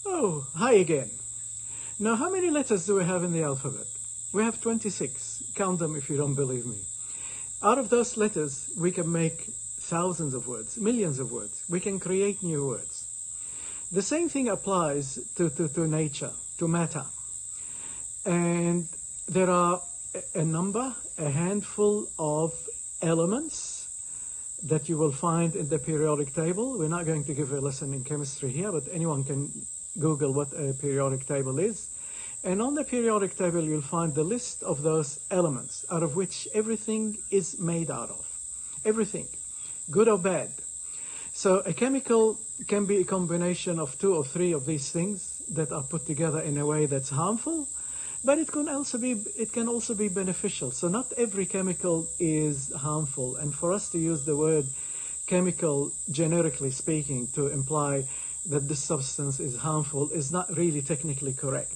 Oh, hi again. Now, how many letters do we have in the alphabet? We have 26. Count them if you don't believe me. Out of those letters, we can make thousands of words, millions of words. We can create new words. The same thing applies to nature, to matter. And there are a handful of elements that you will find in the periodic table. We're not going to give a lesson in chemistry here, but anyone can Google what a periodic table is. And on the periodic table, you'll find the list of those elements out of which everything is made out of. Everything, good or bad. So a chemical can be a combination of 2 or 3 of these things that are put together in a way that's harmful, but it can also be beneficial. So not every chemical is harmful. And for us to use the word chemical, generically speaking, to imply that this substance is harmful is not really technically correct.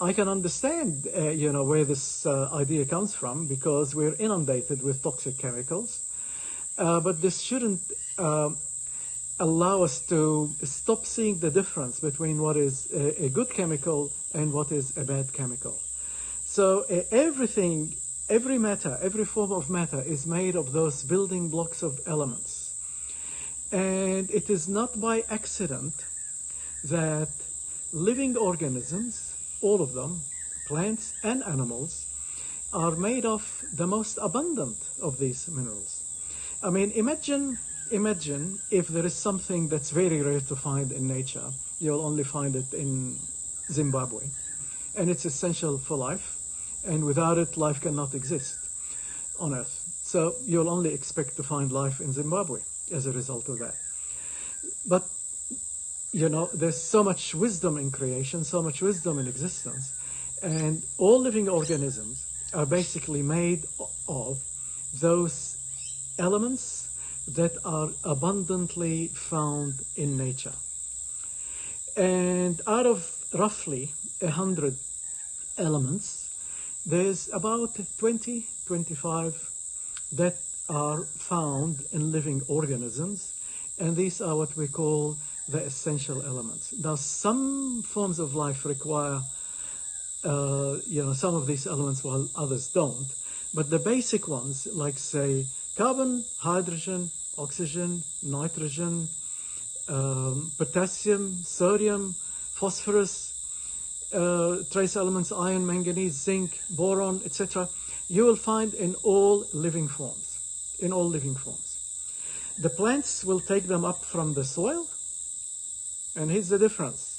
I can understand, where this idea comes from, because we're inundated with toxic chemicals. But this shouldn't allow us to stop seeing the difference between what is a good chemical and what is a bad chemical. So everything, every matter, every form of matter is made of those building blocks of elements. And it is not by accident that living organisms, all of them, plants and animals, are made of the most abundant of these minerals. I mean, imagine if there is something that's very rare to find in nature. You'll only find it in Zimbabwe, and it's essential for life, and without it, life cannot exist on Earth. So you'll only expect to find life in Zimbabwe as a result of that. But there's so much wisdom in creation, so much wisdom in existence, and all living organisms are basically made of those elements that are abundantly found in nature. And out of roughly 100 elements, there's about 20, 25 that are found in living organisms, and these are what we call the essential elements. Now, some forms of life require, some of these elements while others don't. But the basic ones, like say carbon, hydrogen, oxygen, nitrogen, potassium, sodium, phosphorus, trace elements, iron, manganese, zinc, boron, etc., you will find in all living forms. In all living forms. The plants will take them up from the soil. And here's the difference.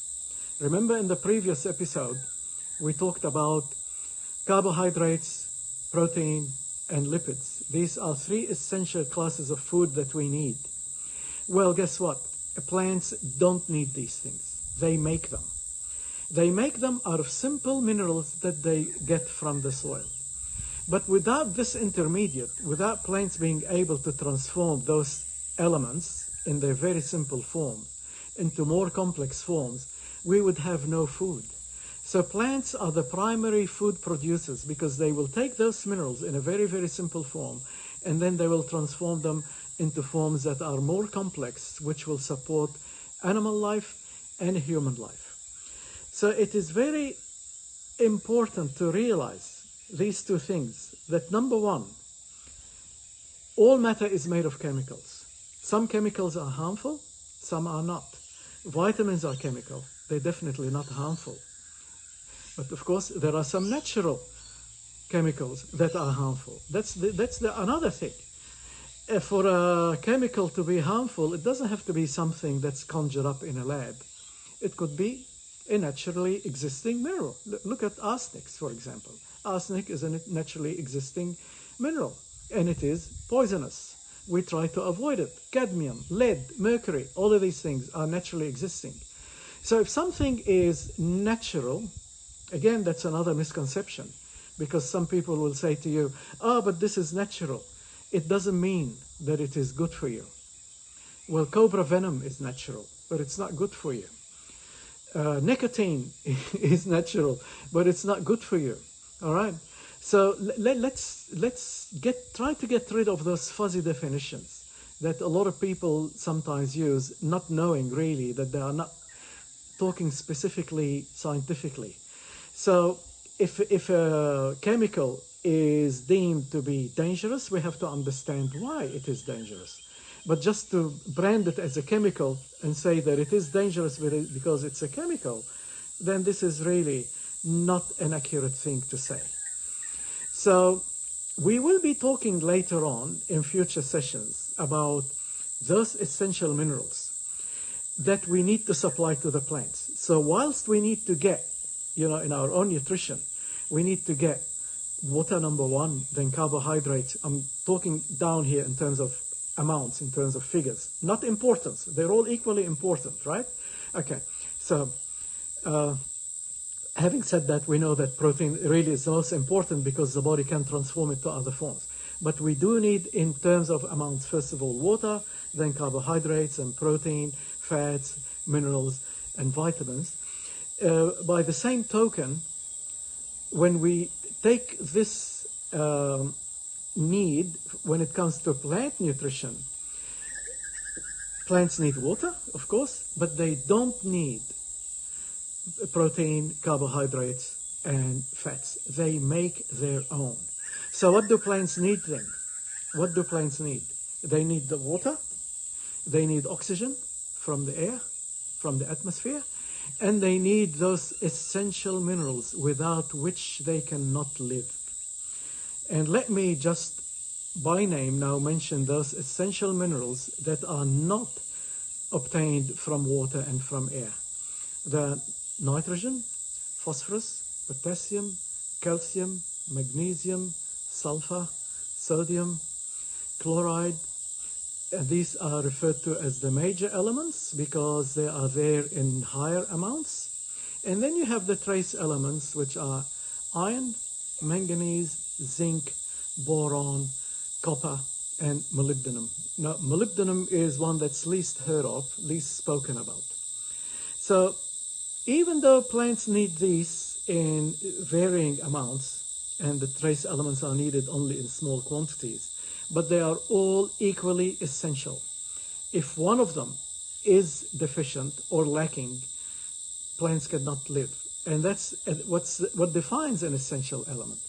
Remember in the previous episode, we talked about carbohydrates, protein, and lipids. These are 3 essential classes of food that we need. Well, guess what? Plants don't need these things. They make them. They make them out of simple minerals that they get from the soil. But without this intermediate, without plants being able to transform those elements in their very simple form into more complex forms, we would have no food. So plants are the primary food producers because they will take those minerals in a very, very simple form, and then they will transform them into forms that are more complex, which will support animal life and human life. So it is very important to realize these 2 things, that number 1, all matter is made of chemicals. Some chemicals are harmful, some are not. Vitamins are chemical. They're definitely not harmful. But of course, there are some natural chemicals that are harmful. That's another thing. For a chemical to be harmful, it doesn't have to be something that's conjured up in a lab. It could be a naturally existing mineral. Look at arsenics, for example. Arsenic is a naturally existing mineral, and it is poisonous. We try to avoid it. Cadmium, lead, mercury, all of these things are naturally existing. So if something is natural, again, that's another misconception, because some people will say to you, but this is natural. It doesn't mean that it is good for you. Well, cobra venom is natural, but it's not good for you. Nicotine is natural, but it's not good for you. All right? So let's try to get rid of those fuzzy definitions that a lot of people sometimes use, not knowing really that they are not talking specifically scientifically. So if a chemical is deemed to be dangerous, we have to understand why it is dangerous. But just to brand it as a chemical and say that it is dangerous because it's a chemical, then this is really not an accurate thing to say. So we will be talking later on in future sessions about those essential minerals that we need to supply to the plants. So whilst we need to get, in our own nutrition, we need to get water, number one, then carbohydrates. I'm talking down here in terms of amounts, in terms of figures, not importance. They're all equally important, right? Okay, so having said that, we know that protein really is the most important because the body can transform it to other forms. But we do need, in terms of amounts, first of all, water, then carbohydrates and protein, fats, minerals, and vitamins. By the same token, when we take this need, when it comes to plant nutrition, plants need water, of course, but they don't need protein, carbohydrates, and fats. They make their own. So what do plants need then? What do plants need? They need the water, they need oxygen from the air, from the atmosphere, and they need those essential minerals without which they cannot live. And let me just by name now mention those essential minerals that are not obtained from water and from air. The nitrogen, phosphorus, potassium, calcium, magnesium, sulfur, sodium, chloride. And these are referred to as the major elements because they are there in higher amounts. And then you have the trace elements, which are iron, manganese, zinc, boron, copper, and molybdenum. Now, molybdenum is one that's least heard of, least spoken about. So even though plants need these in varying amounts, and the trace elements are needed only in small quantities, but they are all equally essential. If one of them is deficient or lacking, plants cannot live. And that's what defines an essential element.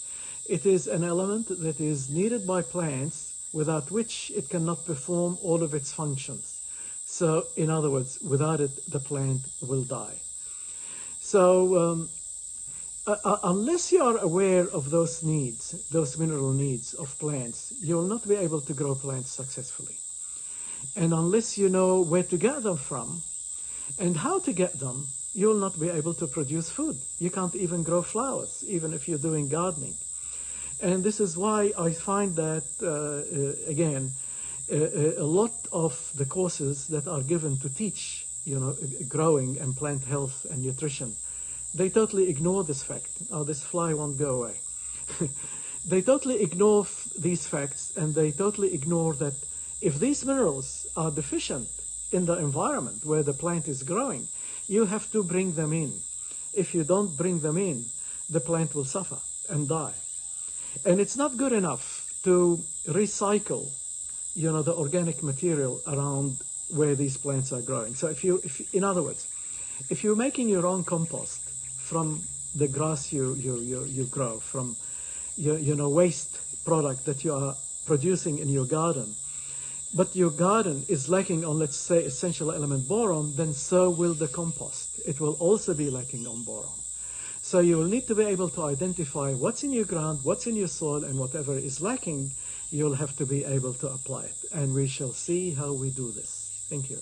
It is an element that is needed by plants without which it cannot perform all of its functions. So, in other words, without it, the plant will die. So, unless you are aware of those needs, those mineral needs of plants, you will not be able to grow plants successfully. And unless you know where to get them from and how to get them, you will not be able to produce food. You can't even grow flowers, even if you're doing gardening. And this is why I find that, again, a lot of the courses that are given to teach, growing and plant health and nutrition, they totally ignore this fact. Oh, this fly won't go away. They totally ignore these facts, and they totally ignore that if these minerals are deficient in the environment where the plant is growing, you have to bring them in. If you don't bring them in, the plant will suffer and die. And it's not good enough to recycle, the organic material around where these plants are growing. So in other words, if you're making your own compost from the grass you grow, from waste product that you are producing in your garden, but your garden is lacking on, let's say, essential element boron, then so will the compost. It will also be lacking on boron. So you will need to be able to identify what's in your ground, what's in your soil, and whatever is lacking, you'll have to be able to apply it. And we shall see how we do this. Thank you.